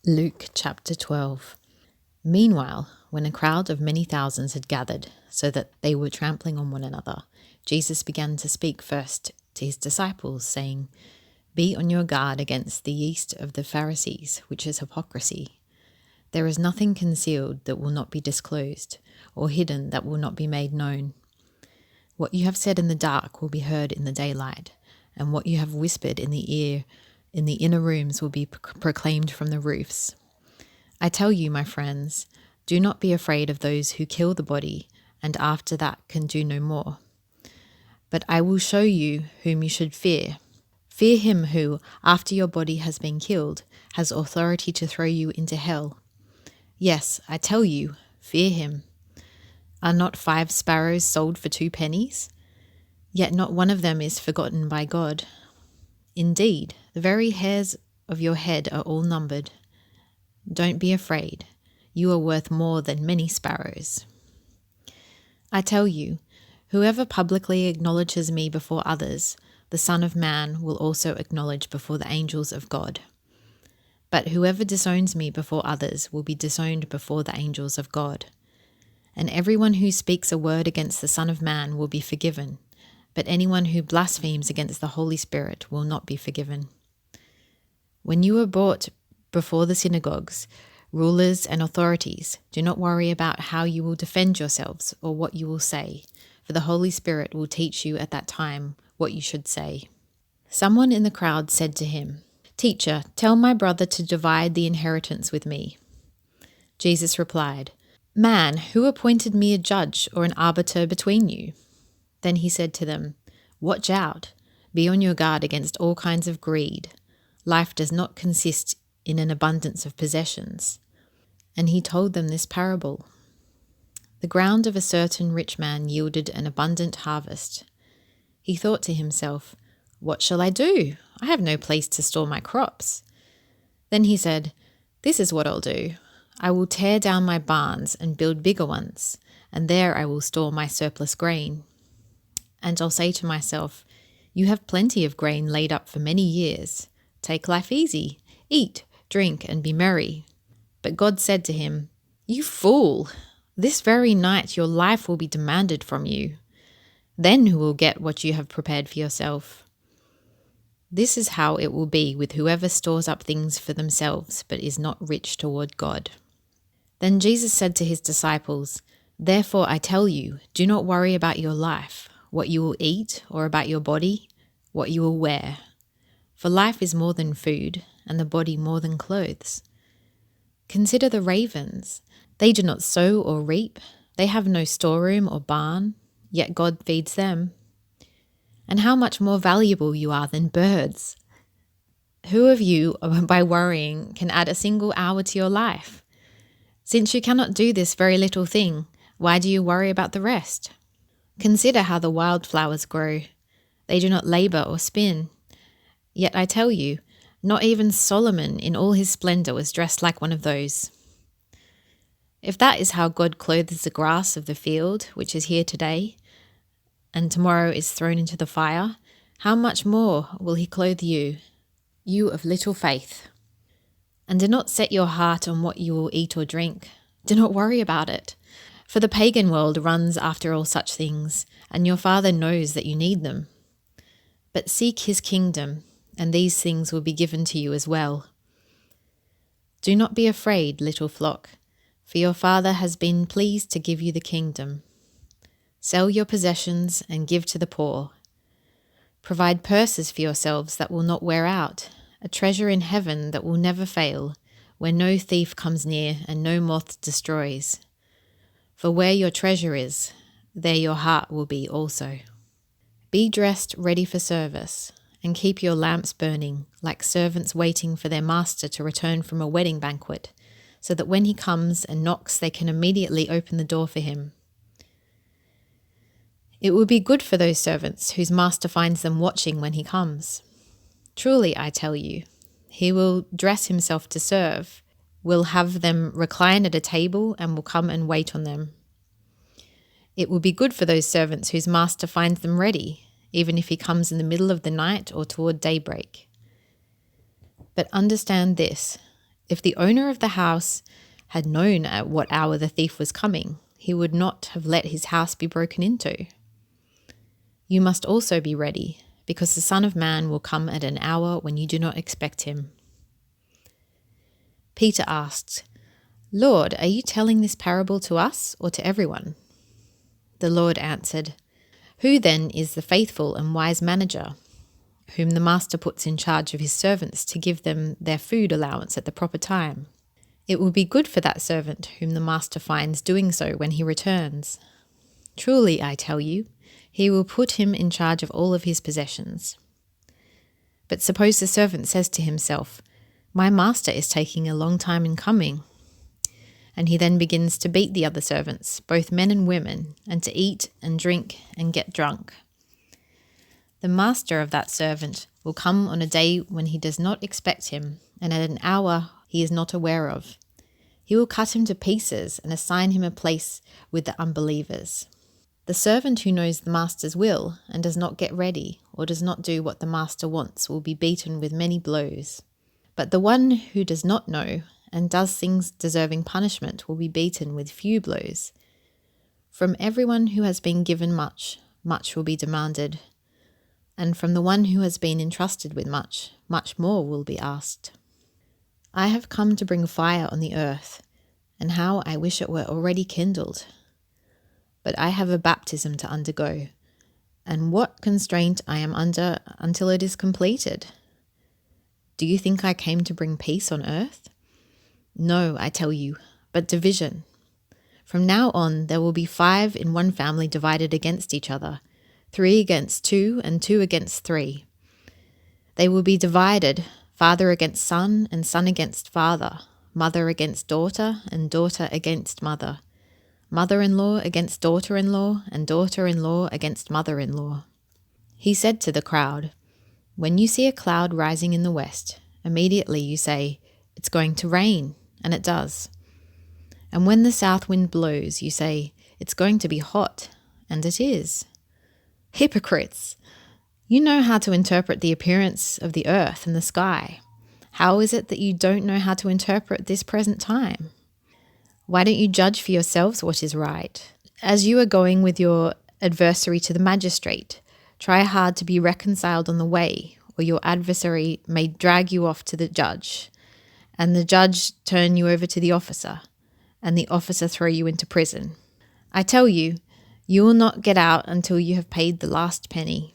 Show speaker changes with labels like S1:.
S1: Luke chapter 12. Meanwhile, when a crowd of many thousands had gathered, so that they were trampling on one another, Jesus began to speak first to his disciples, saying, "Be on your guard against the yeast of the Pharisees, which is hypocrisy. There is nothing concealed that will not be disclosed, or hidden that will not be made known. What you have said in the dark will be heard in the daylight, and what you have whispered in the ear in the inner rooms will be proclaimed from the roofs. I tell you, my friends, do not be afraid of those who kill the body, and after that can do no more. But I will show you whom you should fear. Fear him who, after your body has been killed, has authority to throw you into hell. Yes, I tell you, fear him. Are not 5 sparrows sold for 2 pennies? Yet not one of them is forgotten by God. Indeed, the very hairs of your head are all numbered. Don't be afraid. You are worth more than many sparrows. I tell you, whoever publicly acknowledges me before others, the Son of Man will also acknowledge before the angels of God. But whoever disowns me before others will be disowned before the angels of God. And everyone who speaks a word against the Son of Man will be forgiven, but anyone who blasphemes against the Holy Spirit will not be forgiven. When you are brought before the synagogues, rulers and authorities, do not worry about how you will defend yourselves or what you will say, for the Holy Spirit will teach you at that time what you should say." Someone in the crowd said to him, "Teacher, tell my brother to divide the inheritance with me." Jesus replied, "Man, who appointed me a judge or an arbiter between you?" Then he said to them, "Watch out. Be on your guard against all kinds of greed. Life does not consist in an abundance of possessions." And he told them this parable. The ground of a certain rich man yielded an abundant harvest. He thought to himself, "What shall I do? I have no place to store my crops." Then he said, "This is what I'll do. I will tear down my barns and build bigger ones, and there I will store my surplus grain. And I'll say to myself, you have plenty of grain laid up for many years. Take life easy, eat, drink, and be merry." But God said to him, "You fool! This very night your life will be demanded from you. Then who will get what you have prepared for yourself? This is how it will be with whoever stores up things for themselves but is not rich toward God." Then Jesus said to his disciples, "Therefore I tell you, do not worry about your life, what you will eat, or about your body, what you will wear. For life is more than food, and the body more than clothes. Consider the ravens. They do not sow or reap. They have no storeroom or barn, yet God feeds them. And how much more valuable you are than birds. Who of you, by worrying, can add a single hour to your life? Since you cannot do this very little thing, why do you worry about the rest? Consider how the wildflowers grow. They do not labor or spin. Yet I tell you, not even Solomon in all his splendor was dressed like one of those. If that is how God clothes the grass of the field, which is here today, and tomorrow is thrown into the fire, how much more will he clothe you, you of little faith? And do not set your heart on what you will eat or drink. Do not worry about it. For the pagan world runs after all such things, and your Father knows that you need them. But seek his kingdom, and these things will be given to you as well. Do not be afraid, little flock, for your Father has been pleased to give you the kingdom. Sell your possessions and give to the poor. Provide purses for yourselves that will not wear out, a treasure in heaven that will never fail, where no thief comes near and no moth destroys. For where your treasure is, there your heart will be also. Be dressed ready for service, and keep your lamps burning, like servants waiting for their master to return from a wedding banquet, so that when he comes and knocks, they can immediately open the door for him. It will be good for those servants whose master finds them watching when he comes. Truly, I tell you, he will dress himself to serve, will have them recline at a table, and will come and wait on them. It will be good for those servants whose master finds them ready, even if he comes in the middle of the night or toward daybreak. But understand this, If the owner of the house had known at what hour the thief was coming, he would not have let his house be broken into. You must also be ready, because the Son of Man will come at an hour when you do not expect him." Peter asked, "Lord, are you telling this parable to us or to everyone?" The Lord answered, "Who then is the faithful and wise manager, whom the master puts in charge of his servants to give them their food allowance at the proper time? It will be good for that servant whom the master finds doing so when he returns. Truly, I tell you, he will put him in charge of all of his possessions. But suppose the servant says to himself, 'My master is taking a long time in coming,' and he then begins to beat the other servants, both men and women, and to eat and drink and get drunk. The master of that servant will come on a day when he does not expect him, and at an hour he is not aware of. He will cut him to pieces and assign him a place with the unbelievers. The servant who knows the master's will and does not get ready or does not do what the master wants will be beaten with many blows. But the one who does not know and does things deserving punishment will be beaten with few blows. From everyone who has been given much, much will be demanded, and from the one who has been entrusted with much, much more will be asked. I have come to bring fire on the earth, and how I wish it were already kindled. But I have a baptism to undergo, and what constraint I am under until it is completed. Do you think I came to bring peace on earth? No, I tell you, but division. From now on there will be 5 in one family divided against each other, 3 against 2, and 2 against 3. They will be divided, father against son, and son against father, mother against daughter, and daughter against mother, mother-in-law against daughter-in-law, and daughter-in-law against mother-in-law." He said to the crowd, "When you see a cloud rising in the west, immediately you say, 'It's going to rain,' and it does. And when the south wind blows, you say, 'It's going to be hot,' and it is. Hypocrites! You know how to interpret the appearance of the earth and the sky. How is it that you don't know how to interpret this present time? Why don't you judge for yourselves what is right? As you are going with your adversary to the magistrate, try hard to be reconciled on the way, or your adversary may drag you off to the judge, and the judge turn you over to the officer, and the officer throw you into prison. I tell you, you will not get out until you have paid the last penny.